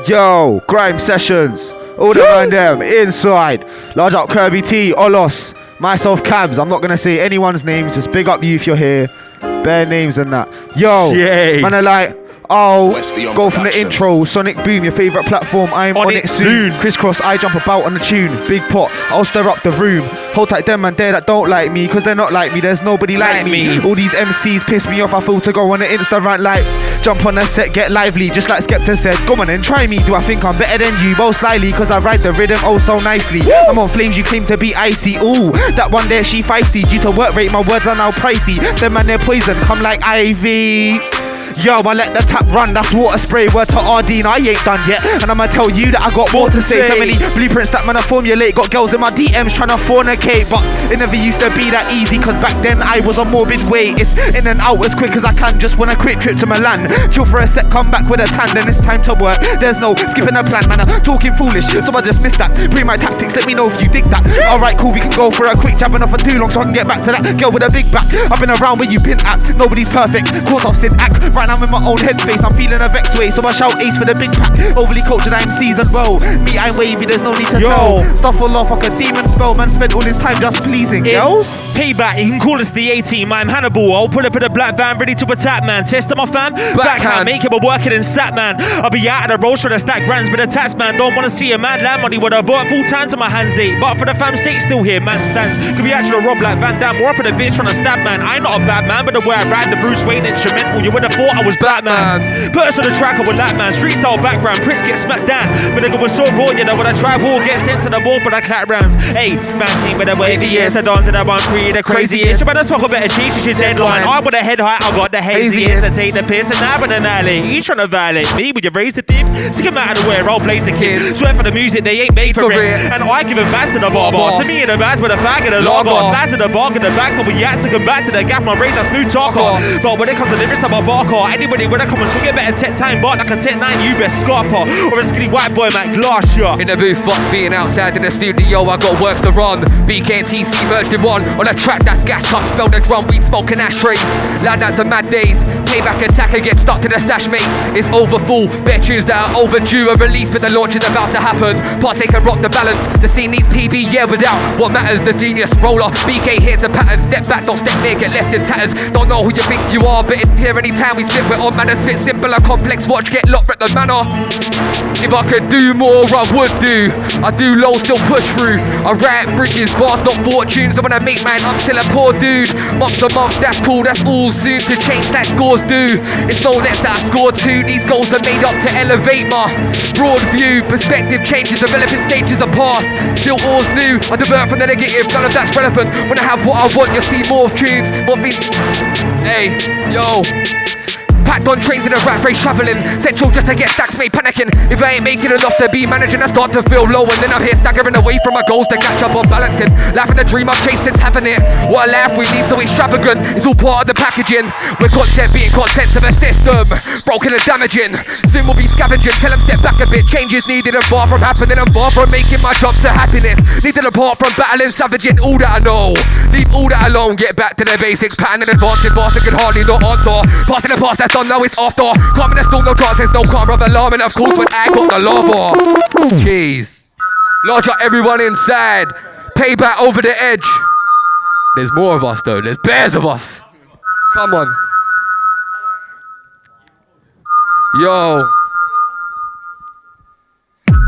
Yo, Grime Sessions. All the man them inside. Large up Kirby T, Olos. Myself, Kabz. I'm not going to say anyone's name. Just big up you if you're here. Bare names and that. Yo, man, I like... Oh, go from the intro. Sonic Boom, your favourite platform. I'm on it soon. Crisscross, I jump about on the tune. Big pot, I'll stir up the room. Hold tight them man there that don't like me, cause they're not like me. There's nobody like me. All these MCs piss me off. I feel to go on the Insta rant like jump on the set, get lively. Just like Skepta said, come on and try me. Do I think I'm better than you? Most likely, cause I ride the rhythm oh so nicely. I'm on flames, you claim to be icy. Ooh, that one there she feisty. Due to work rate, my words are now pricey. Them man they're poison, come like Ivy. Yo, I let the tap run, that's water spray. Word to RD, I ain't done yet. And I'ma tell you that I got more to say. So many blueprints that man I formulate. Got girls in my DMs trying to fornicate. But it never used to be that easy, cause back then I was a morbid way. It's in and out as quick as I can, just when a quick trip to Milan. Chill for a sec, come back with a tan, then it's time to work. There's no skipping a plan, man, I'm talking foolish, so I just missed that. Bring my tactics, let me know if you dig that. Alright, cool, we can go for a quick jab, enough for too long, so I can get back to that girl with a big back. I've been around where you been at, nobody's perfect, cause I've sin act. Right now I'm in my own headspace, I'm feeling a vex way, so I shout ace for the big pack. Overly cultured MCs as well. Me, I'm wavy, there's no need to tell. Stuff all off like a demon spell, man spent all his time just pleasing, yo. Payback, you can call us the A-Team, I'm Hannibal. I'll pull up in a black van, ready to attack, man. Test my fam, backhand, make him a working in sat, man. I'll be out of the road trying to stack grands, but the tax man don't wanna see a mad land money. Would have bought full time to my hands, eight. But for the fam's sake, still here, man stands. Could be actually rob like Van Damme, or up in a bitch trying to stab, man. I'm not a bad man, but the way I ride the Bruce Wayne instrumental, you would have thought I was Batman. Put us on the track, I would like, man. Street style background, Prince get smacked down. But nigga was so raw, you know, when I try war, get sent to the wall, but I clap rounds. Hey, man, team with the wavy ears, the dance and the one free, the crazy ish. You better talk about a cheat, she's deadline. I with a head height, I got the hazy ears. I take the piss and nab in an alley. You trying to violate me, would you raise the dip? Stick him out of the way, I'll blaze the kid. Swear for the music, they ain't made for it. And I give a fast to the bar boss. To me in the bass with a fag and a logos. Slide to the bark in the back, but we had to come back to the gap. My razor smooth talk on. But when it comes to lyrics, I'm a barker. Anybody when I come and swing it better tech time, but like a tech 9, you best scarper. Or a skinny white boy, Matt Glass, yeah. In the booth, fuck being outside in the studio, I got work to run. BK and TC version 1 on a track that's gas cup, smell the drum, weed smoking ashtrays. Lad, that's a mad days. Payback attacker gets stuck to the stash, mate. It's over full, bare tunes that are overdue. A release but the launch is about to happen. Partake and rock the balance. The scene needs PB, yeah, without what matters. The genius roller, BK hits the pattern. Step back, don't step near, get left in tatters. Don't know who you think you are, but it's here anytime we spit. We're on manners, spit simple and complex. Watch get locked at the manor. If I could do more, I would do. I do low, still push through. I write bridges, bars, not fortunes. And when I make mine, I'm still a poor dude. Month to month, that's cool, that's all soon to change like scores do. It's no net that I score two. These goals are made up to elevate my broad view. Perspective changes, developing stages are past. Still all's new. I divert from the negative, none of that's relevant. When I have what I want, you'll see more tunes. More things. Hey, yo. Packed on trains in a rat race travelling. Central just to get stacks made panicking. If I ain't making enough to be managing, I start to feel low. And then I'm here staggering away from my goals to catch up on balancing. Laughing the dream I've chased since having it. What a laugh we need so extravagant. It's all part of the packaging. We're content being content of a system. Broken and damaging. Soon we'll be scavenging. Tell them step back a bit. Changes needed and far from happening. And far from making my jump to happiness. Needed apart from battling, savaging. All that I know. Leave all that alone. Get back to the basics. Pattern and advancing. Fast and can hardly not answer. Passing the past that's done, now it's after. Calm in the storm, no chance, there's no calm of alarm. And of course when I got the lava. Jeez. Lodge up everyone inside. Payback over the edge. There's more of us though, there's bears of us. Come on. Yo.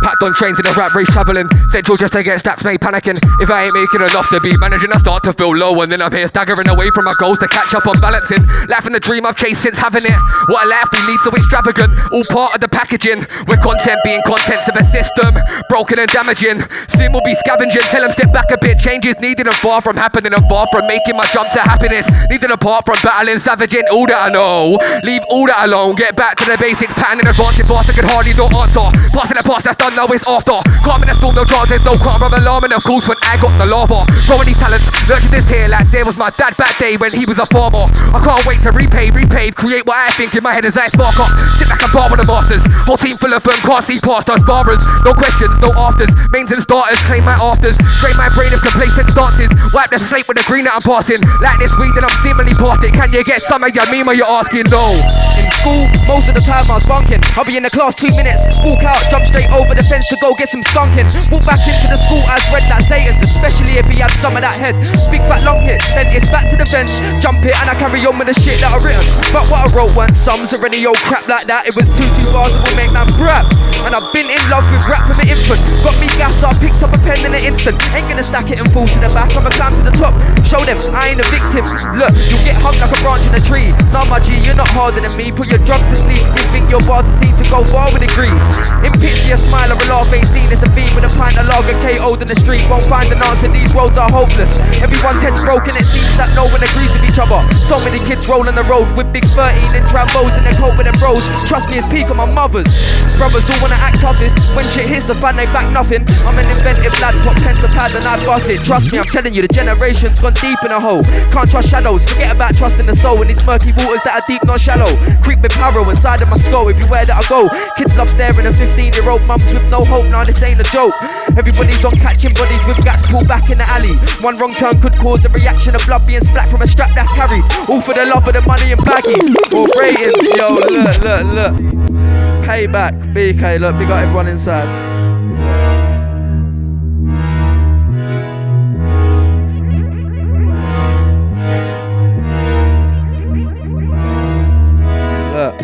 Packed on trains in a rat race travelling. Central just to get stacks made panicking. If I ain't making enough to be managing, I start to feel low. And then I'm here staggering away from my goals to catch up on balancing. Laughing the dream I've chased since having it. What a laugh we lead so extravagant. All part of the packaging. We're content being contents of a system. Broken and damaging. Soon we'll be scavenging. Tell them step back a bit. Changes needed and far from happening. And far from making my jump to happiness. Needed apart from battling, savaging. All that I know. Leave all that alone. Get back to the basics. Pattern and advancing. Fast I can hardly not answer. Passing the past that's that's done, now it's after. Calm in the storm, no drama, there's no calm of alarm. And of course when I got the lava, growing these talents, nurtured this here like there was my dad back day when he was a farmer. I can't wait to repay, create what I think in my head as I spark up. Sit back and bar with the masters, whole team full of them, can't see past us. Barbers, no questions, no afters, mains and starters, claim my afters. Drain my brain of complacent stances, wipe the slate with the green that I'm passing. Like this weed and I'm seemingly past it. Can you get some of your meme or you're asking? No. In school, most of the time I was bunking. I'll be in the class 2 minutes, walk out, jump straight over the fence to go get some skunking. Walk back into the school as red like Satan's, especially if he had some of that head. Big fat long hits, then it's back to the fence. Jump it and I carry on with the shit that I written. But what I wrote weren't sums or any old crap like that. It was too fast that would make man rap. And I've been in love with rap from an infant. Got me gas, so I picked up a pen in an instant. Ain't gonna stack it and fall to the back, I'ma climb to the top. Show them I ain't a victim. Look, you'll get hung like a branch in a tree. Nah my G, you're not harder than me. Put your drugs to sleep if you think your bars are seen to go far with degrees. In picture a smile or a laugh ain't seen. It's a fiend with a pint of lager KO'd in the street. Won't find an answer, these roads are hopeless. Everyone's head's broken, it seems that no one agrees with each other. So many kids rolling the road with big 13 and Trambos in their coat with their bros. Trust me, it's peak on my mother's. Brothers all wanna act toughest. When shit hits the fan, they back nothing. I'm an inventive lad, put pen to pad and I bust it. Trust me, I'm telling you, the generation's gone deep in a hole. Can't trust shadows, forget about trusting the soul in these murky waters that are deep, not shallow. Creep with power inside of my skull everywhere that I go. Kids love staring at 15-year-old mums with no hope. Nah, this ain't a joke. Everybody's on catching bodies with gats pulled back in the alley. One wrong turn could cause a reaction of blood being splat from a strap that's carried. All for the love of the money and baggies. Or ratings, yo, look. Payback, BK, look, we got everyone inside. Look.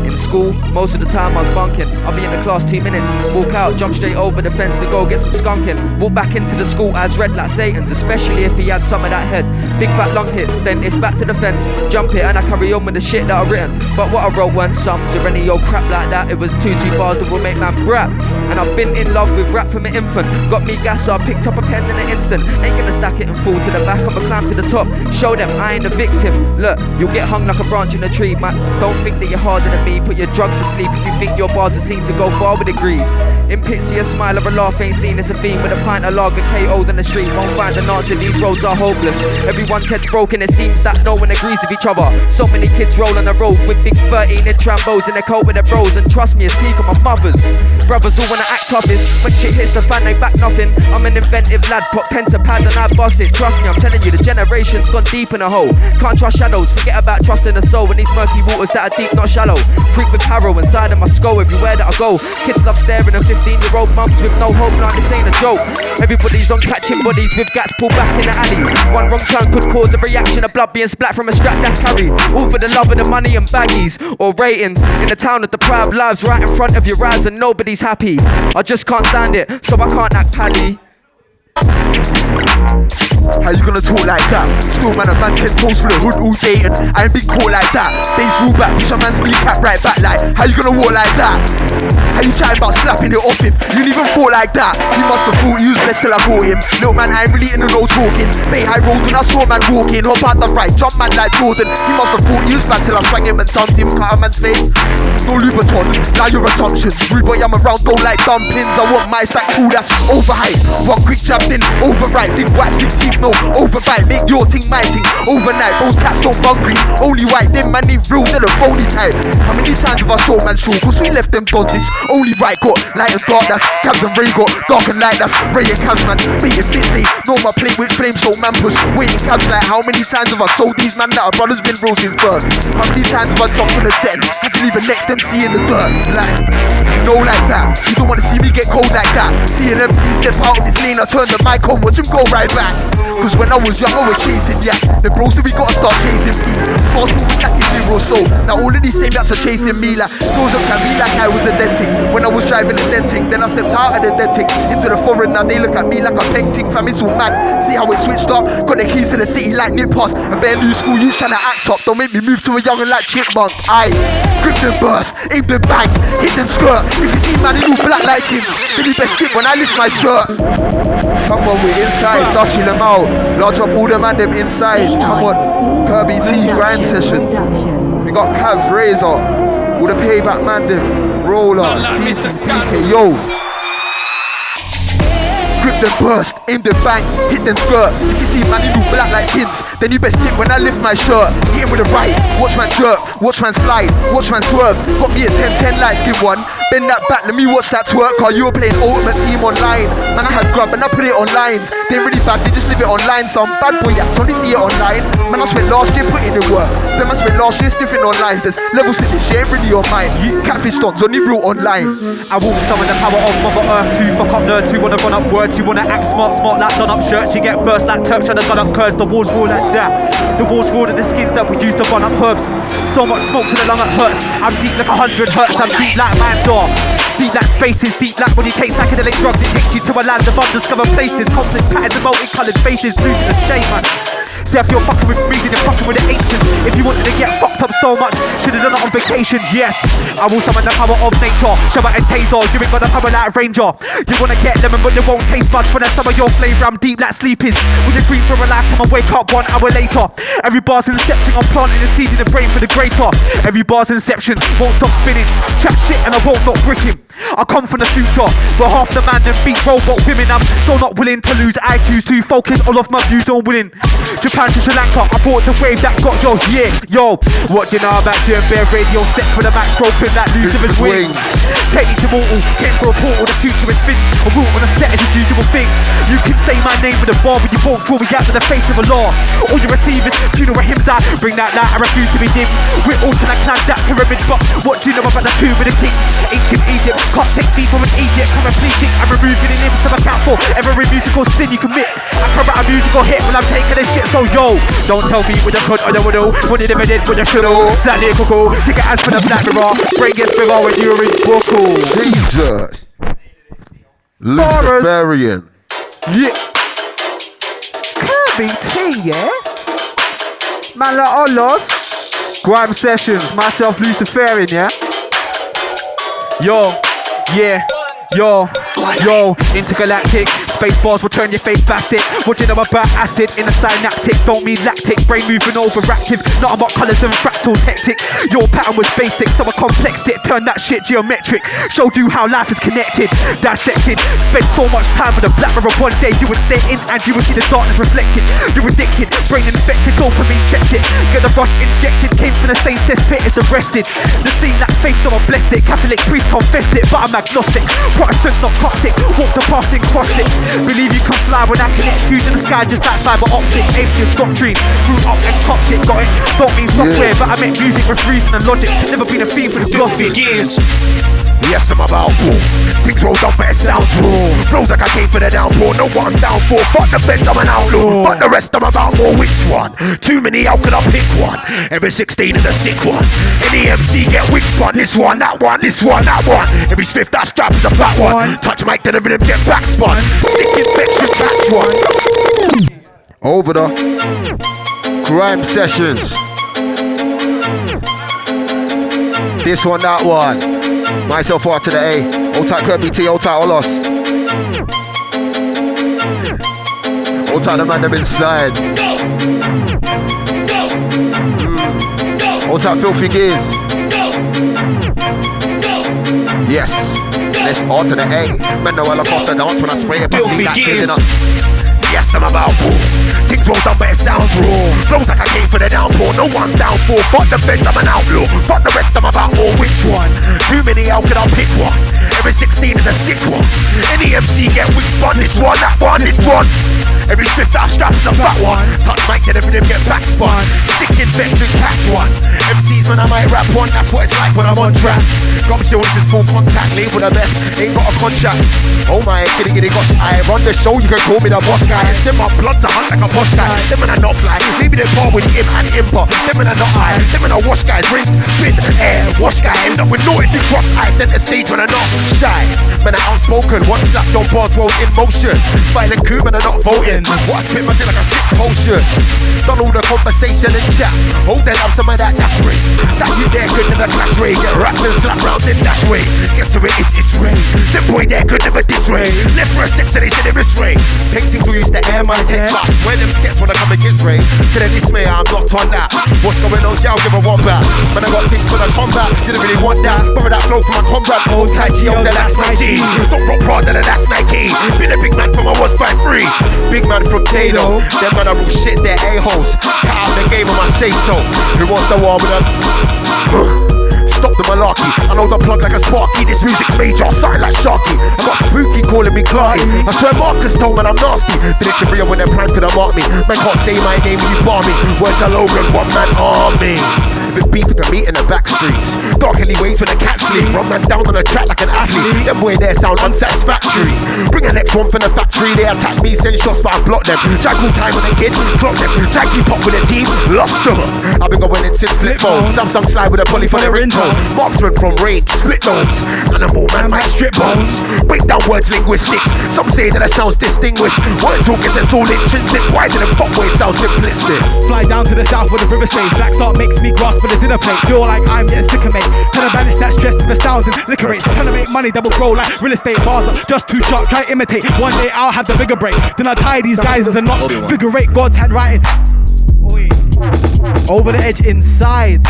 In school, most of the time I was bunking. I'll be in the class 2 minutes, walk out, jump straight over the fence to go get some skunking. Walk back into the school as red like Satan's, especially if he had some of that head. Big fat long hits, then it's back to the fence. Jump it and I carry on with the shit that I've written. But what I wrote weren't sums or any old crap like that. It was too fast that will make man rap. And I've been in love with rap from an infant. Got me gas, so I picked up a pen in an instant. Ain't gonna stack it and fall to the back, I'ma climb to the top. Show them I ain't a victim. Look, you'll get hung like a branch in a tree. Man, don't think that you're harder than me. Put your drugs to sleep if you think your bars are seen to go far with degrees. In pits, a smile or a laugh ain't seen. It's a theme with a pint of lager KO'd in the street. Won't find an answer, these roads are hopeless. Everyone's head's broken, it seems that no one agrees with each other. So many kids roll on the road with big 13 in Trambos in their coat with their bros. And trust me, it's peak on my mother's. Brothers all wanna act toughest. When shit hits the fan, they back nothing. I'm an inventive lad, put pen to pad and I bust it. Trust me, I'm telling you, the generation's gone deep in a hole. Can't trust shadows, forget about trusting the soul in these murky waters that are deep, not shallow. Creep with power inside of my skull everywhere that I go. Kids love staring at 15-year-old mums with no hope, nah, this ain't a joke. Everybody's on catching bodies with gats pulled back in the alley. One wrong turn could cause a reaction of blood being splat from a strap that's carried. All for the love of the money and baggies or ratings. In the town of the proud lives right in front of your eyes and nobody's happy. I just can't stand it, so I can't act paddy. How you gonna talk like that? Still man, a man 10 toes for the hood all day and I ain't been caught like that. Days rule back, push a man's kneecap right back like. How you gonna walk like that? How you chatting about slapping it off him? You didn't even thought like that. He must have thought he was best till I caught him. Little man, I ain't really in the road talking. Bay high road when I saw man walking. Hop out the right, jump man like Jordan. He must have thought he was bad till I swang him and dumped him. Cut a man's face. No Louboutins, now your assumptions. Rude boy, I'm around, go like dumplings. I want my stack cool, that's overhyped. One quick jab then override. Big white, big teeth, no overbite. Make your thing my thing. Overnight, those cats don't bungry. Only white, them man need real, they're a phony type. How many times have I shown man's true? Cause we left them dodges. Only right got light and dark, that's Kabz and Ray got dark and light, that's Ray and Kabz man. Beating bits, they know my plate with flames, so man push. Waiting Kabz like how many times have I sold these man that our brothers been real since birth? How many times have I jumped on the set? Had to leave a next MC in the dirt. Like, you know like that. You don't wanna see me get cold like that. See an MC step out of his lane, I turn the mic on, watch him go right back. Cause when I was young I was chasing, yeah. The bros said we gotta start chasing me. Fast forward like it's 0 so. Now all of these same that's are chasing me like. Those up to me like I was a denting. When I was driving a denting, then I stepped out of the denting into the foreign, now they look at me like a painting. Fam, it's all mad. See how it switched up. Got the keys to the city like Nip Pass. A bare new school youths trying to act up. Don't make me move to a youngin' like chipmunk. Aye, grip them burst, aim them bang, hit them skirt. If you see man in all black like him, then you best skip when I lift my shirt. Come on, we're inside, Dutchy Limao. Large up all the man them inside. Come on, Kirby T, Grime sessions. We got Kabz, Razor, all the payback man them. Rolla, TCDAGENIUS, yo. then burst, aim then bang, hit then skirt. If you see man, you do black like pins, then you best think when I lift my shirt. Hit him with a right, watch man jerk, watch man slide, watch man swerve. Got me a 10-10 light skin one. Bend that back, let me watch that twerk. While you were playing Ultimate Team online. Man, I had grub and I put it online. They ain't really bad, they just live it online. Some bad boy acts only see it online. Man, I spent last year putting in work. Then I spent last year sniffing online. There's level 6 this year, ain't really on mine. Catfish stunts only real online. I walk summon the power of Mother Earth to fuck up nerds who wanna run up words. You wanna act smart like done up shirts. You get burst like Turks trying to gun up curves. The walls roar like that. The walls roar to the skins that we use to run up herbs. So much smoke to the lung it hurts. I'm deep like 100 hertz. I'm deep like man door. Deep like spaces, deep like when you take psychedelic drugs. It takes you to a land of undiscovered places. Complex patterns of multicolored faces. Losing the shame, man. See if you're fucking with breathing, you're fucking with the ancients. If you wanted to get fucked up so much, should've done it on vacation, yes. I will summon the power of nature, shower and taser. You ain't got the power like Ranger. You wanna get lemon but you won't taste buds. For the summer your flavour, I'm deep like sleeping. With a dream for a lifetime, I wake up 1 hour later. Every bar's inception, I'm planting the seed in the brain for the greater. Every bar's inception, won't stop spinning. Chat shit and I won't stop bricking. I come from the future, but half the man them beat robot women. I'm so not willing to lose. I choose to focus all of my views on winning. Japan to Sri Lanka, I bought the wave that got yours, yeah, yo. What do you know about doing bare radio set for the max broken like Lucifer's wings? Techniques immortal, came for a portal, the future is fin. A root on a set is a usual thing. You can say my name with a bar, but you won't draw me out to the face of a law. All your receivers, do you know what hymns are? Bring that light, I refuse to be dim. We're all trying to climb that pyramid, but what do you know about the tomb of the king? Ancient Egypt, can't take me from an Egypt. Paraplegic, I'm removing an image to account for every musical sin you commit. I come out a musical hit when I'm taking this shit, so yo, don't tell me what you could or you would do. What you never did, what you should do. Slightly cuckoo, take a hands for the black mirror. Bring it bigger when you're in vocal. Jesus. Luciferian. Yeah. Kirby T, yeah? Man like Olos. Grime Sessions, myself Luciferian, yeah? Yo, yeah. Yo, intergalactic. Space bars will turn your face plastic. What do you know about acid in a synaptic? Don't mean lactic, brain moving overactive. Not about colours and fractals hectic. Your pattern was basic, so I complexed it. Turned that shit geometric. Showed you how life is connected. Dissected. Spent so much time with a black mirror. One day you would stay in and you would see the darkness reflected. You're addicted, brain infected, dopamine checked it. Get the rush injected, came from the same cesspit as arrested. The scene that face, so I blessed it. Catholic priest confessed it, but I'm agnostic. Protestants not toxic, walk the past and cross it. Believe you can fly when I connect you to the sky just like fiber optic. Atheist doctrine, grew up and cocked it, got it. Don't mean software, but I meant music with reason and logic. Never been a theme for the glossy. Yes, I'm about war. Things rolled up, but it sounds raw. Flows like I came for the downpour. No what I'm down for. Fuck the bend, I'm an outlaw. Fuck the rest, I'm about more. Which one? Too many, how could I pick one? Every 16 is a sick one. Any MC get which one? This one, that one, this one, that one. Every swift that strap is a fat one. Touch mic, then everything get back spun. Sick infection, patch one. Over the Grime Sessions. This one, that one. Myself R to the A. Old tight Kirby T, old tight Olos. Old tight the man them inside. Old tight Filthy Gears. Yes. Let's R to the A. Man know I look off the dance when I spray it. Filthy Gears. Yes, I'm about war. Things rolled up, but it sounds raw. Flows like I came for the downpour. No one down for. Fuck the bend, I'm an outlaw. Fuck the rest, I'm about war. Which one? Too many, how could I pick one? Every 16 is a sick one. Any MC get which one? This one, that one, this one. Every swift that strap is a fat one. Touch mic, then everything get back spun. Sick infection, catch one. MCs when I might rap one. That's what it's like when I'm on track. Gum still is full contact. Label the best, ain't got a contract. Oh my, kitty gosh, I run the show. You can call me the boss guy. Send my blood to hunt like a boss guy. Them when I not fly. Maybe they bar with him and imper. Them when I not high. Them when I wash guys. Rinse, spin, air, wash guy. End up with no if you cross eye. Center stage when I not shy. Man I outspoken. One slap John Boswell in motion. Violent coup when I not voting. potion. What I spit my dick like a sick potion. Done all the conversation and chat. Hold that up, some of that dash way. That you there could never clash way. Get wrapped and slap round in dash way. Guess who it is this way. The boy there could never this way. Left for a sex and they said it this way. Paintings will use the air my text fast. When them skets wanna come against Ray. To the dismay, I'm locked on that. What's going on? Yeah, I'll give a one back. But I got things for the combat. Didn't really want that. Borrow that flow from my combat. Old Tai Chi, oh, that's my G. Don't rock Prada, that's Nike. Been a big man from I was 5'3". Big man from Kato. Them man are all shit, they're a-holes. Cut out the game of my say so. Who wants the war with us? Stop the malarkey, I know the plug like a sparky. This music's major, something like Sharky. I got spooky calling me Clarky. I swear Marcus told man I'm nasty. Did it to real when they're prank to the mark me. Man can't say my name when you bar me. Words are Logan, one man army. Big beef we can meet in the back streets. Dark alleyways when the cats sleep. Run man down on the track like an athlete. Them boy there sound unsatisfactory. Bring an next one from the factory. They attack me, send shots but I block them. Jack all time when they kid, clock them. Jack keep up with the team, lost them. I've been going in since flip phone. Samsung slide with a poly for their ringtone. Marksman from range, split those. Animal man might strip bones. Break down words linguistics. Some say that it sounds distinguished. Word talk is all intrinsic. Why do the fuckboy sound simplistic? Fly down to the south where the river stays. Black Start makes me grasp for the dinner plate. Feel like I'm getting sicker, mate. Trying to banish that stress to the sounds and liquor rates. Trying to make money double grow like real estate. Bars are just too sharp, try to imitate. One day I'll have the bigger break. Then I'll tie these guys into knots. Figure eight, God's hand writing. Over the edge inside.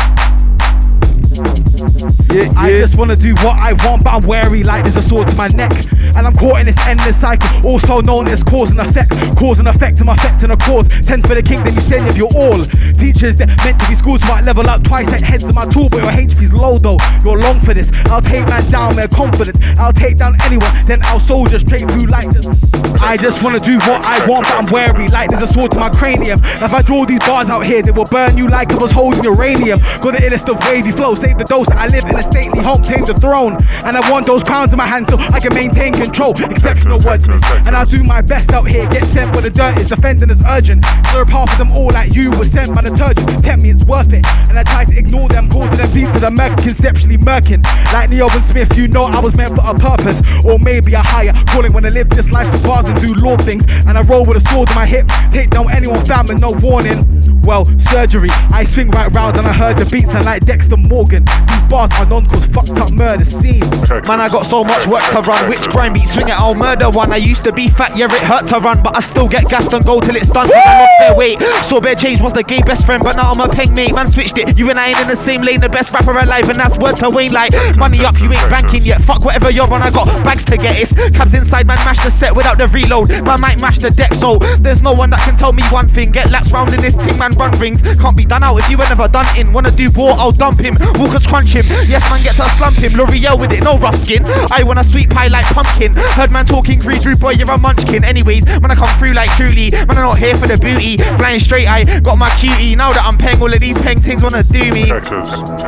I just wanna do what I want, but I'm wary like there's a sword to my neck. And I'm caught in this endless cycle, also known as cause and effect. Cause and effect, I'm affecting a cause. 10 for the king, then you send if you're all. Teachers that meant to be schools might level up twice, like heads to my tool, but your HP's low though. You're long for this. I'll take man down, man, confidence. I'll take down anyone, then I'll soldier straight through like this. I just wanna do what I want, but I'm wary like there's a sword to my cranium. If I draw these bars out here, they will burn you like I was holding uranium. Got the illest of wavy flow, save the dose. I live in a stately home, tame the throne. And I want those crowns in my hand so I can maintain control. Exceptional wordsmith. And I'll do my best out here. Get sent where the dirt is, offending is urgent. Serve half of them all like you was sent by the detergent. Tempt me, it's worth it. And I try to ignore them, causing them deep to the murk, conceptually murking. Like Neo and Smith, you know I was meant for a purpose. Or maybe a higher calling when I live this life to bars and do law things. And I roll with a sword in my hip. Take down anyone found with no warning. Well, surgery. I swing right round and I heard the beats and like Dexter Morgan. These bars are known cause fucked up murder scenes. Man, I got so much work to run. Which grime beat swing it, I'll murder one. I used to be fat, yeah, it hurt to run, but I still get gassed and go till it's done. I lost their weight. Saw bare change, was the gay best friend, but now I'm a peng mate. Man switched it. You and I ain't in the same lane. The best rapper alive, and that's word to Wayne. Like money up, you ain't banking yet. Fuck whatever you're on, I got bags to get. It's Kabz inside, man, mash the set without the reload. Man might mash the deck, so there's no one that can tell me one thing. Get laps round in this thing, man, run rings. Can't be done out if you were never done in. Wanna do war, I'll dump him. Walkers crunch him. Yes, man, get to slump him. L'Oreal with it, no rough skin. I want a sweet pie like pumpkin. Heard man talking grease, rude boy, you're a munchkin. Anyways, when I come through like truly, man, I'm not here for the booty. Flying straight, I got my cutie. Now that I'm peng, all of these peng things wanna do me.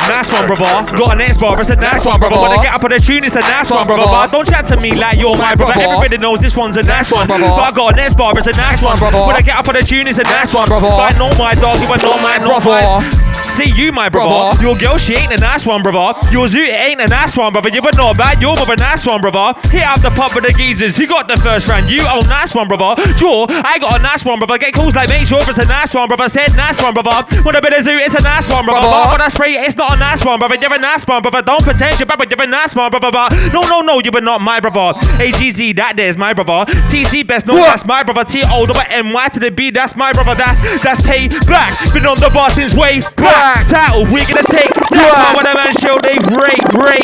Nice one, brother. Got a next bar, it's a nice one, brother. When I get up on the tune, it's a nice one, brother. Don't chat to me like you're my brother. Everybody knows this one's a nice one, brother. But I got a next bar, it's a nice one, brother. When I get up on the tune, it's a nice one, brother. But I know my dog, you are not my brother. See you, my brother. Your girl, she ain't a nice one, brother. Your zoo ain't a nice one, brother. You but not bad, you're a nice one, brother. Hit up the pub with the geezers. Who got the first round? You, oh, nice one, brother. Draw, I got a nice one, brother. Get calls like, make sure it's a nice one, brother. Said nice one, brother. Want a bit of zoo, it's a nice one, brother. But that's straight, it's not a nice one, brother. You're a nice one, brother. Don't pretend you're bad, but you're a nice one, brother. No, you but not my brother. AGZ, that there's my brother. TC best, no, that's my brother. T-O, double M-Y to the B, that's my brother. That's pay black. Been on the bar since way back. Title, we're gonna take that one of the man show, they great.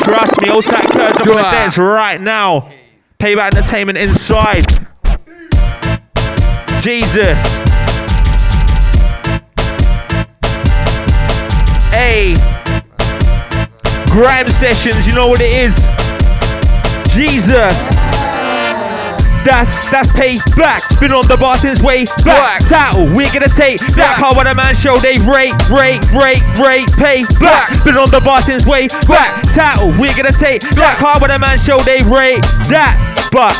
Trust me, old Tack Kurds up on the dance right now. Payback Entertainment inside. Jesus. Hey. Grime sessions, you know what it is. Jesus. That's pay back. Been on the bar since way back. Title, we're gonna take that car when a man show they rate, pay back. Been on the bar since way back. Title, we're gonna take that car when a man show they rate that. But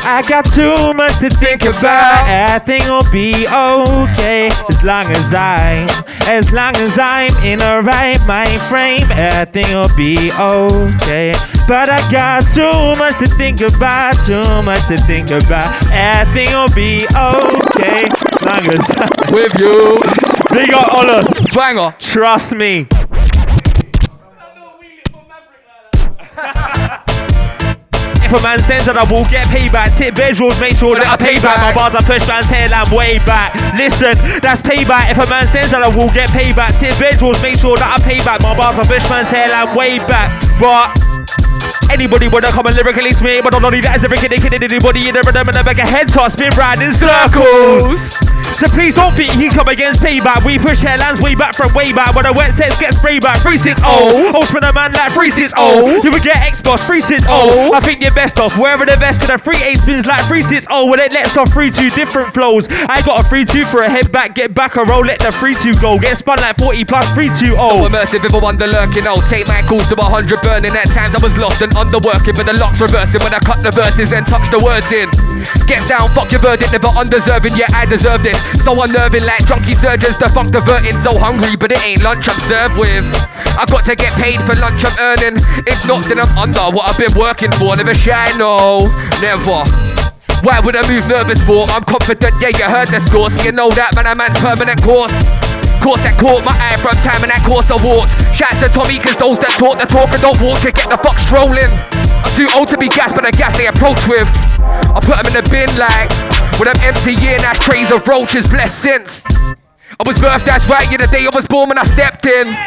I got too much to think about. Everything will be okay as long as I'm in the right mind frame. Everything will be okay. But I got too much to think about, everything will be okay. With you. Big up Ollas. Banger. Trust me. If a man sends that I will get payback. Tip bedrolls, make sure that I pay back. My bars I push man's tail and way back. Listen, that's payback. If a man sends that I will get payback. Tip bedrolls, make sure that I pay back. My bars I push man's tail and way back. But anybody wanna come and lyrically spit, but not only that is every kid, anybody in the rhythm and the back of head toss, spin round in circles. So please don't think he come against payback. We push headlands way back from way back. When the wet sets get sprayed back, 3-6-0. Oh, spin a man like 3-6-0. You would get X-Boss 3-6-0. I think you're best off wherever the best, cause the 3-8 spins like 3-6-0. When it lets off 3-2 different flows. I got a 3-2 for a head back, get back a roll, let the 3-2 go. Get spun like 40 plus 3-2-0. So immersive, if I wonder lurking, I'll take my calls to 100 burning. At times I was lost and underworking, but the locks reversing when I cut the verses and touch the words in. Get down, fuck your verdict, never undeserving, yeah I deserve this. So unnerving like junkie surgeons, the funk diverting. So hungry, but it ain't lunch I'm served with. I got to get paid for lunch I'm earning. If not, then I'm under what I've been working for. Never shy, no, never. Why would I move nervous for? I'm confident, yeah, you heard the score. So you know that, man, I'm man's permanent course. Course that caught my eye from time and that course I walked. Shouts to Tommy, cause those that talk the talk and don't walk, you get the fuck strolling. I'm too old to be gassed, but the gas they approach with. I put them in the bin like, with them emptying ashtrays of roaches, blessed since. I was birthed, that's right, yeah, the day I was born when I stepped in.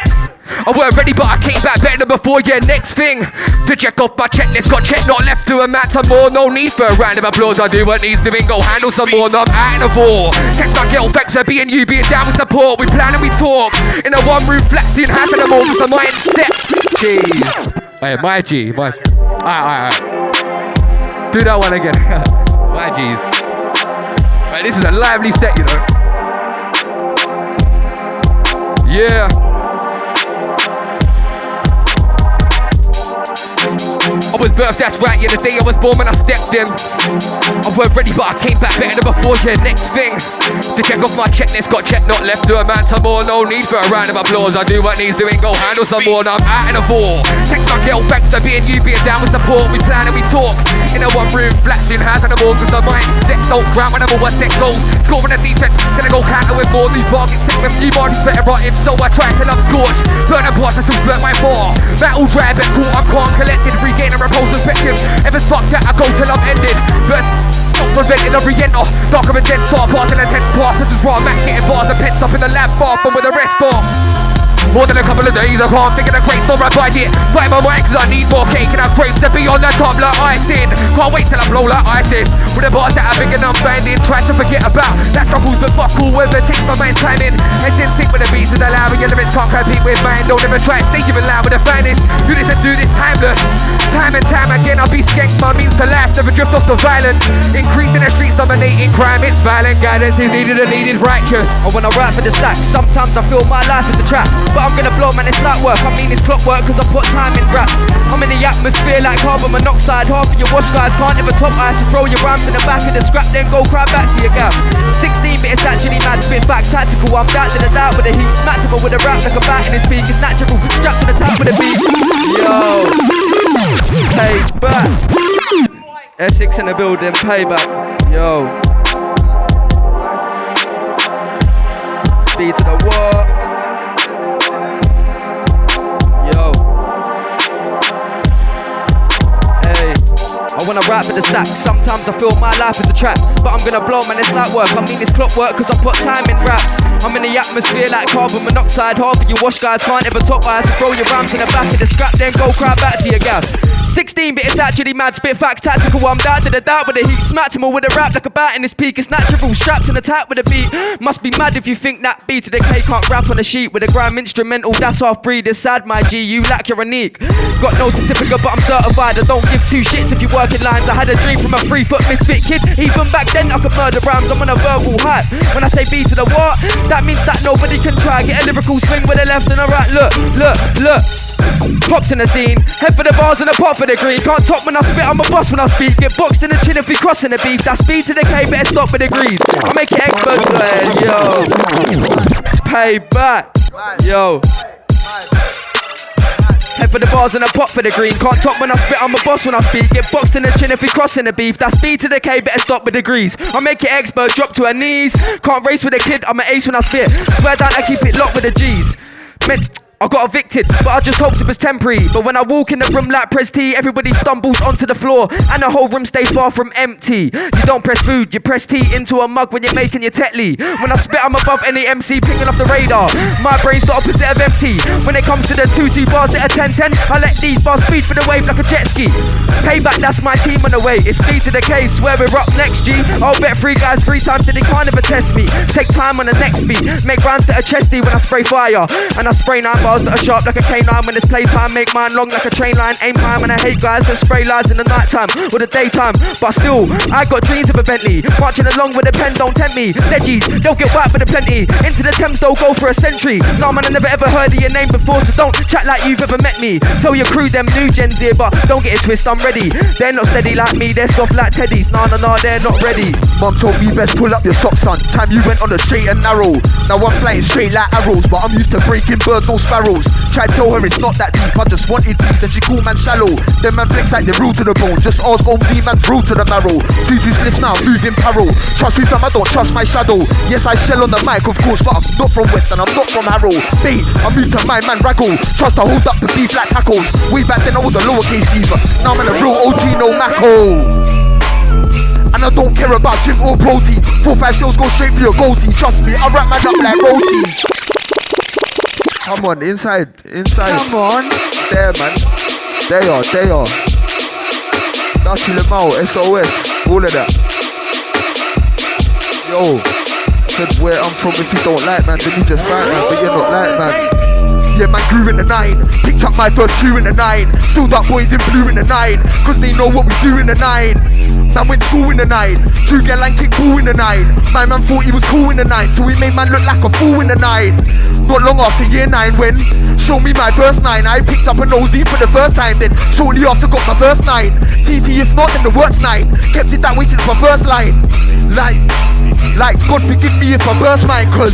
I weren't ready, but I came back better than before, yeah, next thing. To check off my checklist, got check not left to amount some more. No need for a round of applause, I do what needs doing, go handle some more, I'm out of war. Text my girl, thanks for being you, being down with support. We plan and we talk, in a one room flat, seeing half of them all, so mindset. Jeez. Hey, my G, my G. Alright. Do that one again. My G's. Right, this is a lively set, you know. Yeah. I was birthed, that's right, yeah, the day I was born when I stepped in. I weren't ready, but I came back better than before, yeah, next thing. To check off my checklist, got check not left to amount some more. No need for a round of applause, I do what needs doing, go handle some more, now I'm out in a war. Text my girl, thanks for being you, being down with support. We plan and we talk, in a one room, flats in house and the more, cause the mindset don't ground whenever one set goes. Scoring a defense, then I go counter with more new targets, take with new bodies better, right? If so, I try till I'm scorched. Burn a part, I still burn my bar. Battle drive and cool, I'm calm, collected, regain a repose perspective. If it's fucked that, I go till I'm ended. But not preventing a re-enter. Darker and dense, far past and a 10th pass. This is raw, Mac getting bars and pets up in the lab, far from where the rest bar. More than a couple of days, I can't think of the great store I bite it. Bite my mind cause I need more cake and I'm grapes to be on the top like icing. Can't wait till I blow like ISIS. With the bars that are big and I'm finding. Try to forget about that struggles but fuck all whether it takes my mind's timing. And then think when the beats is allowed. Your limits can't compete with mine. Don't ever try to stay even loud with the finest. Do this and do this timeless. Time and time again I'll be skank my means to life. Never drift off the violence. Increasing the streets, dominating crime. It's violent guidance is needed and needed righteous. Or when I rap for the stack, sometimes I feel my life is a trap. But I'm gonna blow, man, it's not work. I mean it's clockwork cause I put time in raps. I'm in the atmosphere like carbon monoxide. Half of your wash guys can't ever top ice. So throw your rhymes in the back of the scrap, then go cry back to your gap. 16 but it's actually mad, spit back tactical. I'm down to the doubt with the heat. Smackable with a rap like a bat in his peak. It's natural, strapped to the top with the beat. Yo, payback. Essex in the building, payback. Yo, speed to the war. I wanna rap for the stack. Sometimes I feel my life is a trap. But I'm gonna blow, man, it's not work. I mean it's clockwork cause I put time in raps. I'm in the atmosphere like carbon monoxide. Half of you wash guys can't ever top ice. Throw your rams in the back of the scrap, then go cry back to your gas. 16 but it's actually mad, spit facts tactical. I'm down to the doubt with the heat. Smacked him all with a rap like a bat in his peak. It's natural, strapped in the tap with a beat. Must be mad if you think that B to the K can't rap on a sheet. With a grime instrumental, that's half breed. It's sad, my G, you lack your unique. Got no certificate but I'm certified. I don't give two shits if you work in lines. I had a dream from a 3-foot misfit kid. Even back then I could murder rhymes. I'm on a verbal hype. When I say B to the what, that means that nobody can try. Get a lyrical swing with a left and a right. Look, look, look. Popped in the scene, head for the bars and a pop for the green. Can't top when I spit, I'm a boss when I speak. Get boxed in the chin if we crossing the beef. That's B to the K, better stop with the grease. I make it expert, yo. Payback, yo. Head for the bars and a pot for the green. Can't talk when I spit, I'm a boss when I speak. Get boxed in the chin if we crossing the beef. That's B to the K, better stop with degrees. I make your expert drop to her knees. Can't race with a kid, I'm an ace when I spit. Swear down, I keep it locked with the G's. I got evicted, but I just hoped it was temporary. But when I walk in the room like Press T, everybody stumbles onto the floor and the whole room stays far from empty. You don't press food, you press tea into a mug when you're making your tetli. When I spit, I'm above any MC picking off the radar. My brain's the opposite of empty. When it comes to the 2-2 bars that are 10-10, I let these bars speed for the wave like a jet ski. Payback, that's my team on the way. It's B to the K, swear we're up next, G. I'll bet 3 guys 3 times that they can't ever test me. Take time on the next beat, make rhymes that are chesty when I spray fire. And I spray 9 bars that are sharp like a canine when it's playtime. Make mine long like a train line. Aim high when I hate guys that spray lies in the nighttime or the daytime. But still, I got dreams of a Bentley. Marching along with a pen, don't tempt me. Leggies, they'll get whacked with a plenty. Into the Thames, they'll go for a century. No man, I never ever heard of your name before, so don't chat like you've ever met me. Tell your crew them new gens here, but don't get it twist, I'm ready. They're not steady like me, they're soft like Teddy's. Nah, they're not ready. Mom told me best pull up your socks, son. Time you went on the straight and narrow. Now I'm flying straight like arrows, but I'm used to breaking birds, no sparrows. Tried to tell her it's not that deep, I just wanted peace and she called man shallow. Them man flex like they're rude to the bone, just ask OMV man's rude to the marrow. Tutu's bliss now, moving parrow. Trust who I don't trust my shadow. Yes, I shell on the mic of course, but I'm not from West and I'm not from Harrow. Bait, I moved to my man Raggle. Trust I hold up the beef like tackles. Way back then I was a lowercase diva, now I'm a real OG, no Macco. And I don't care about Jim or Brody. 4-5 shells go straight for your goatee. Trust me, I wrap my up like roti. Come on, inside. Come on. There, man. They are. That's Limao, SOS, all of that. Yo, said where I'm from, if you don't like, man, then you just fight, man, but you're not like, man. Yeah, man, grew in the 9. Picked up my first crew in the 9. Still got boys in blue in the 9. Cause they know what we do in the 9. Man went school in the 9. Drew girl and kicked ball in the 9. My man thought he was cool in the 9. So he made man look like a fool in the 9. Not long after year 9 when show me my first 9. I picked up a nosy for the first time. Then shortly after got my first 9. TT if not then the worst 9. Kept it that way since my first line. Like God forgive me if I burst mine. Cause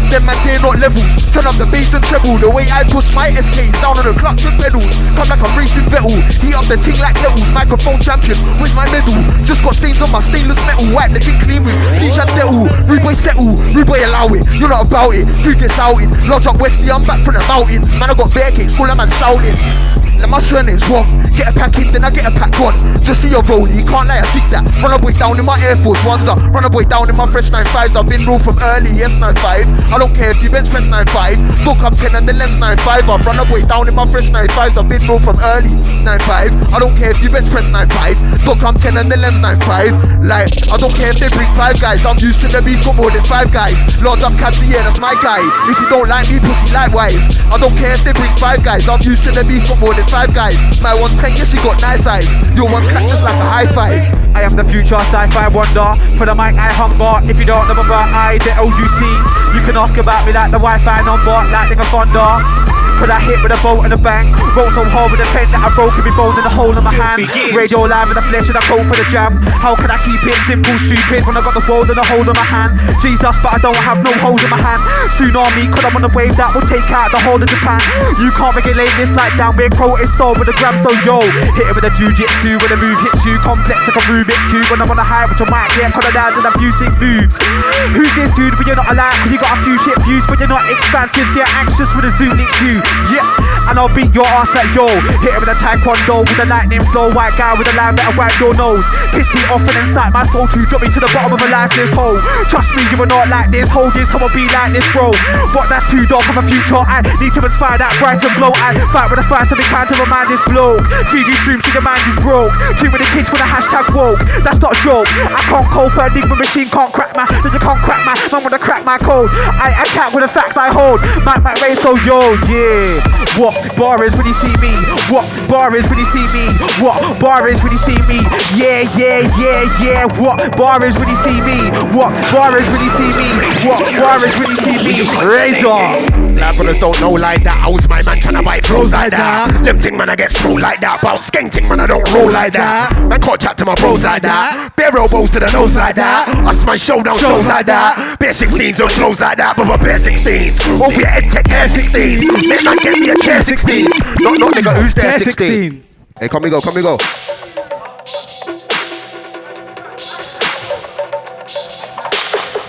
them man they're not levels. Turn up the bass and treble. The way I push my SKs down on the clutch and pedals. Come like I'm racing Vettel. Heat up the ting like kettles. Microphone champion with my medal. Just got stains on my stainless metal. Wipe the thing clean with bleach and settle. Rude boy settle. Rude boy allow it. You're not about it. Food gets outed. Lodge up Westie, I'm back from the mountains. Man I got bear cakes full of man shouting. And my surname's Wong. Get a pack in, then I get a pack on. Just see your rollie, you can't lie, I dig that. Run a boy down in my Air Force Ones up. Run a boy down in my fresh 95s. I've been rolled from early, yes 95. I don't care if you bench press 95. Look, I'm 10 and the lens 95. I've run a boy down in my fresh 95s. I've been rolled from early 95. I don't care if you bench press 95. Look, I'm 10 and the lens 95. Like, I don't care if they bring 5 guys. I'm used to the beef, got more than 5 guys. Lords up Kabz, yeah, that's my guy. If you don't like me, pussy likewise. I don't care if they bring 5 guys. I'm used to the beef, got more than 5 guys. My one's crank, yes, she got nice eyes. Your one's crack just like a high five. I am the future sci-fi wonder. For the mic I hunger. If you don't remember, I the LUC. You can ask about me like the Wi-Fi number, like a thunder. Put I hit with a bolt and a bang. Roll so hard with a pen that I broke every bone in the hole in my hand. Radio live in the flesh and I go for the jam. How can I keep it simple, stupid when I got the world in the hole in my hand? Jesus, but I don't have no holes in my hand. Tsunami, cause I'm on the wave that will take out the whole of Japan. You can't regulate this like down where crow is sold with a gram, so yo. Hit it with a jujitsu when the move hits you. Complex like a Rubik's Cube when I'm on the high with your mic, yeah, colonized and a few sick boobs. Who's this dude when you're not alive? Cause you got a few shit views, but you're not expansive. Get anxious with a zoom next you. Yeah, and I'll beat your ass like yo. Hit it with a taekwondo with a lightning flow. White guy with a line better wipe your nose. Piss me off and incite my soul to drop me to the bottom of a lifeless hole. Trust me, you are not like this. Hold this, I'ma be like this, bro. But that's too dark of a future. I need to inspire that bright and glow. I fight with a fire to be kind to remind this bloke. 3G streams, see the mind is broke. Too many kids with a hashtag woke. That's not a joke. I can't code for enigma machine, can't crack my. You can't crack my. Man wanna crack my code. I attack with the facts I hold. Mic raise so yo, yeah. What bar is when you see me? What bar is when you see me? What bar is when you see me? Yeah. What bar is when you see me? What bar is when you see me? What bar is when you see me? Razor. like brothers don't know like that. I was my man tryna bite flows like that. Lim ting man I get thrown like that. But skank ting man I don't roll like that. Man can't chat to my bros like that. Bare elbows to the nose like that. I smash showdown shows like that. Bare 16s on clothes like that. But bare 16s over your head tech air 16. Let man get me a chair 16. Not nigga who's there 16. Hey, come we go.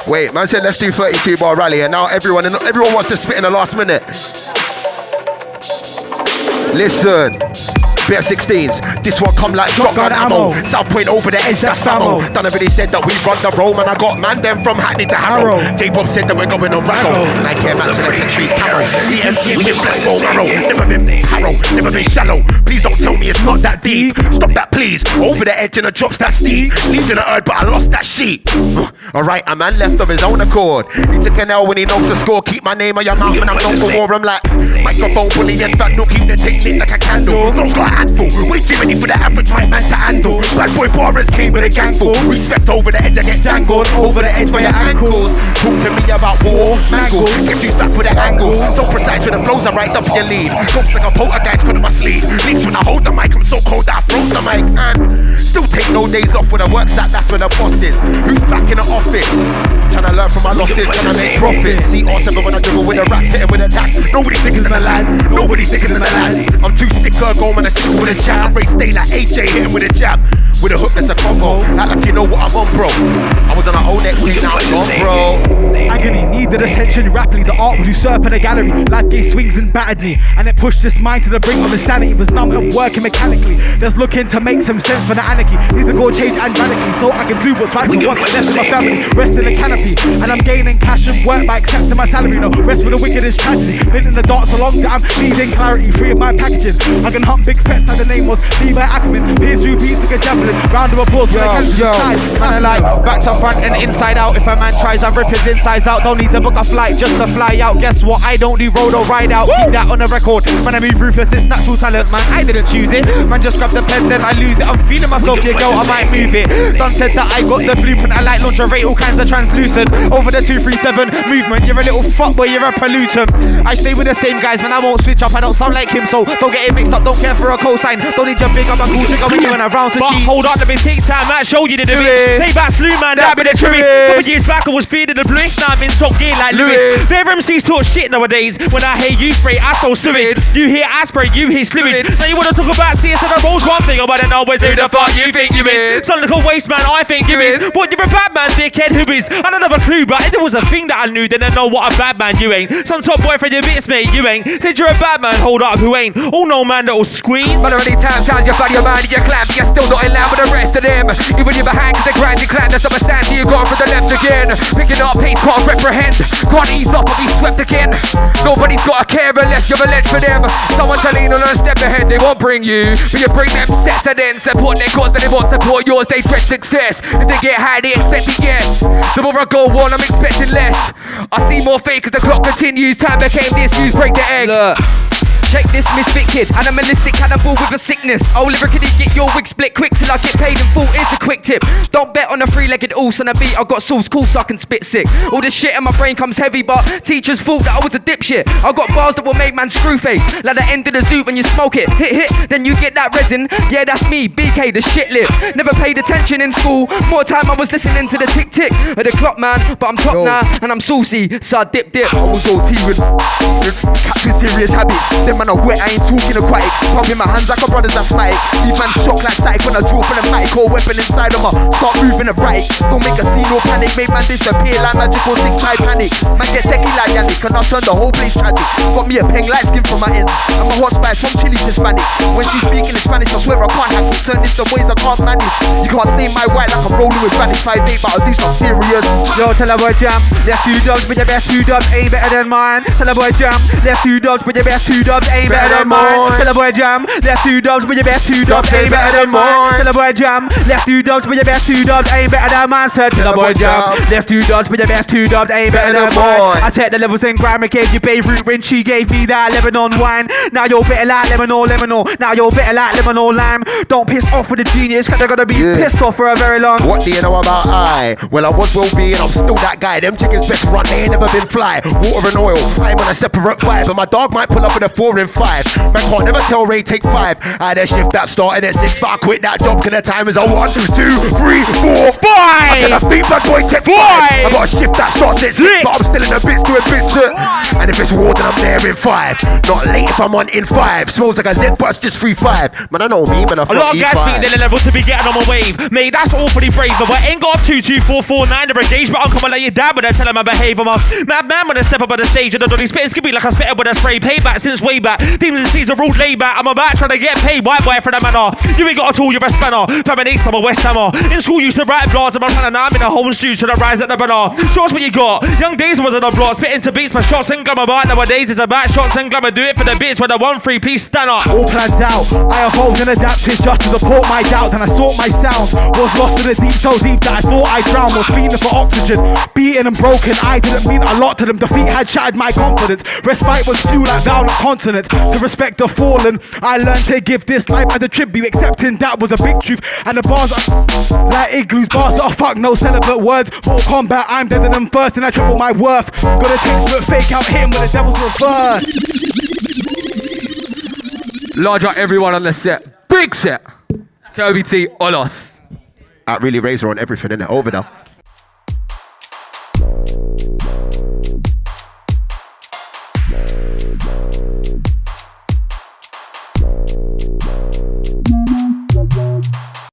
Wait, man said let's do 32 bar rally, and now everyone wants to spit in the last minute. Listen. Bare 16s, this one come like shotgun ammo. South Point over the edge, that's famo. Done already said that we run the roam, and I got man them from Hackney to Harrow. J-Bob said that we're going on Raggo. 9K Max in the 10 trees camera. EMC, we get flex bone arrow. Never been harrow, never been shallow. Please don't tell me it's not that deep. Stop that please, over the edge and the drops that steep. Leading the earth, but I lost that sheep. Alright, a man left of his own accord. He took an L when he knows the score. Keep my name on your mouth when I'm known for war. I'm like, microphone bully and fat, no keep the technique like a candle. Those got handful, way too many for the average white man to handle. Bad boy Boris came with a gangful. Respect over the edge, I get dangled over the edge by your ankles. Talk to me about war, mangle. Guess you stuck with the angle. So precise with the flows, I right up in your lead. Looks like a poltergeist got on my sleeve. Leaks when I hold the mic, I'm so cold that I froze the mic. And still take no days off when I work that, that's where the boss is. Who's back in the office? Tryna learn from my losses, tryna make profit. See R7 when I dribble with a rap, hitting with a tap. Nobody's sicker than the lad, nobody's sicker than the lad. I'm too sick of going when I sick with a chat. I race stay like AJ, hitting with a jab. With a hook that's a combo. Act like you know what I'm on, bro. I was on a whole next day, now it's on, bro. Agony needed ascension rapidly. The art would usurp in a gallery. Life gave swings and battered me, and it pushed this mind to the brink of insanity. Was numb and working mechanically. Just looking to make some sense for the anarchy. Need to go change and radically, so I can do what's right. What's left of my family, rest in the canopy. And I'm gaining cash and work by accepting my salary. No rest with the wickedest tragedy. Been in the dark so long that I'm needing clarity. Free of my packaging. I can hunt big fets like the name was Levi Ackerman. Pierce through beats like a javelin. Round of applause. Yo, man, I like back to front and inside out. If a man tries, I rip his insides out. Don't need to book a flight just to fly out. Guess what? I don't do road or ride out. Keep that on the record. Man, I move ruthless. It's natural talent, man. I didn't choose it. Man, just grab the pen, then I lose it. I'm feeling myself, yeah, girl. I might move it. Done said that I got the blueprint. I like lingerie, all kinds of translucent. Over the 237 movement. You're a little fuckboy. You're a pollutant. I stay with the same guys, man. I won't switch up. I don't sound like him, so don't get it mixed up. Don't care for a cosign. Don't need your big up a cool trigger when you're in a round to But cheat. hold on, let me take time. I showed you the Do bit. it. Payback slew, man. That be the truth. Couple years back, I was feeding the bliss. Now I'm in top gear like Lewis. Their MCs talk shit nowadays. When I hear you spray, I spell sewage. You hear I spray, you hear slewage. Now you wanna talk about CS and the rolls, one thing. But I know where the fuck you think you is. Son like a waste man, I think you is. What, you're a bad man, dickhead, who is? I don't have a clue, but if there was a thing that I knew, then I know what a bad man you ain't. Some top boyfriend, your bits, mate, you ain't. Said you're a bad man, hold up, who ain't? Oh no, man, that'll squeeze. But already times you find your mind and your clan, but you're still not in line with the rest of them. Even you're behind, cause they grind your clan, that's understand you going from the left again. Picking up pace, can't reprehend. Can't ease up or be swept again. Nobody's got a care unless you're a ledge for them. Someone to lean on and step ahead, they won't bring you. But you bring them sets and then support their cause, and they won't support yours, they dread success. If they get high, they expect it, yes. The more I go on, I'm expecting less. I see more fake as the clock continues. Time became disused, break the egg. Look. Check this misfit kid, animalistic cannibal with a sickness. Oh, lyrically get your wig split quick till I get paid in full. It's a quick tip. Don't bet on a three-legged horse on a beat. I got sauce cool so I can spit sick. All this shit in my brain comes heavy, but teachers thought that I was a dipshit. I got bars that will make man screw face, like the end of the zoo when you smoke it. Hit, then you get that resin. Yeah, that's me, BK, the shit lip. Never paid attention in school. More time I was listening to the tick-tick of the clock, man. But I'm top now and I'm saucy, so I dip. I was OT with captain serious habits. Them man are wet, I ain't talking aquatic. Pumping my hands like a brother's asthmatic. These man shock like static when I draw from the mic. Or weapon inside of my start moving erratic. Don't make a scene or panic. Make man disappear like magical thing Titanic. Man get techie like Yannick and I turn the whole place tragic. Got me a peng light skin from my ends. I'm a hot spice from Chile to Spanish. When she's speaking in Spanish I swear I can't hack it. Turn this the ways I can't manage. You can't stain my white like I'm rolling with Spanish 5'8", but I'll do some serious. Yo, tell a boy jam, left two dubs, but your best two dubs ain't better than mine. Tell a boy jam, left two dubs, but your best two dubs ain't better than mine. Tell a boy jam, left two dubs, but your best two dubs ain't better than mine. Tell a boy jam, left two dubs, but your best two dubs ain't better than mine. Said tell a boy jam, left two dubs, but your best two dubs ain't better than mine. I set the levels in Grime, gave you Beirut when she gave me that Lebanon wine. Now you're better like lemon or. Now you're better like lemon or lime. Don't piss off with the genius, cause they're gonna be pissed off for a very long. What do you know about I? Well, I was well-being, I'm still that guy. Them chickens best run, they ain't never been fly. Water and oil, I'm on a separate vibe. And my dog might pull up with a 4 and 5. Man can't never tell Ray take 5. I had a shift that started at 6, but I quit that job, cause the time is a 1, 2, 3, 4, 5. I got a big bad boy take 5. I got a shift that starts at 6, but I'm still in the bits doing bits. And if it's war, then I'm there in 5. Not late if I'm on in 5. Smells like a Z, but it's just 3-5. Man, I know me, man. A lot of guys think they're level to be getting on my wave. Mate, that's awfully brave. But I ain't got 2, 2, 4, 4, 9 to engage. But I'll come and let you down when I tell him I behave. I'm a mad man when I step up on the stage. And the dodgy spit skip me like I spit up with a spray. Payback since way back. Demons and seas are ruled laid back. I'm about trying to get paid. White boy for the manor. You ain't got a tool, you're a spanner. Feminist, I'm a West Hammer. In school, used to write blogs. I'm trying to now I'm in a home studio to the rise at the banner. Show us what you got. Young days was on the block. Spitting to beats, my shots and glamour. But nowadays it's about shots and glamour. Do it for the bits with a 1-3 piece stand up. All planned out, I evolved and adapted just to support my doubts, and I sought my sounds. Was lost in the deep, so deep that I thought I drowned. Was feeding for oxygen, beaten and broken. I didn't mean a lot to them. Defeat had shattered my confidence. Respite was few like vowel consonants. To respect the fallen, I learned to give this life as a tribute, accepting that was a big truth. And the bars are like igloos, bars that are fuck, no celibate words. Mortal combat, I'm deader than first, and I triple my worth. Got a textbook fake out him with the devil's reverse. Large up everyone on the set. Big set. Kirby T, Olos. Really Razor on everything, innit? Over now.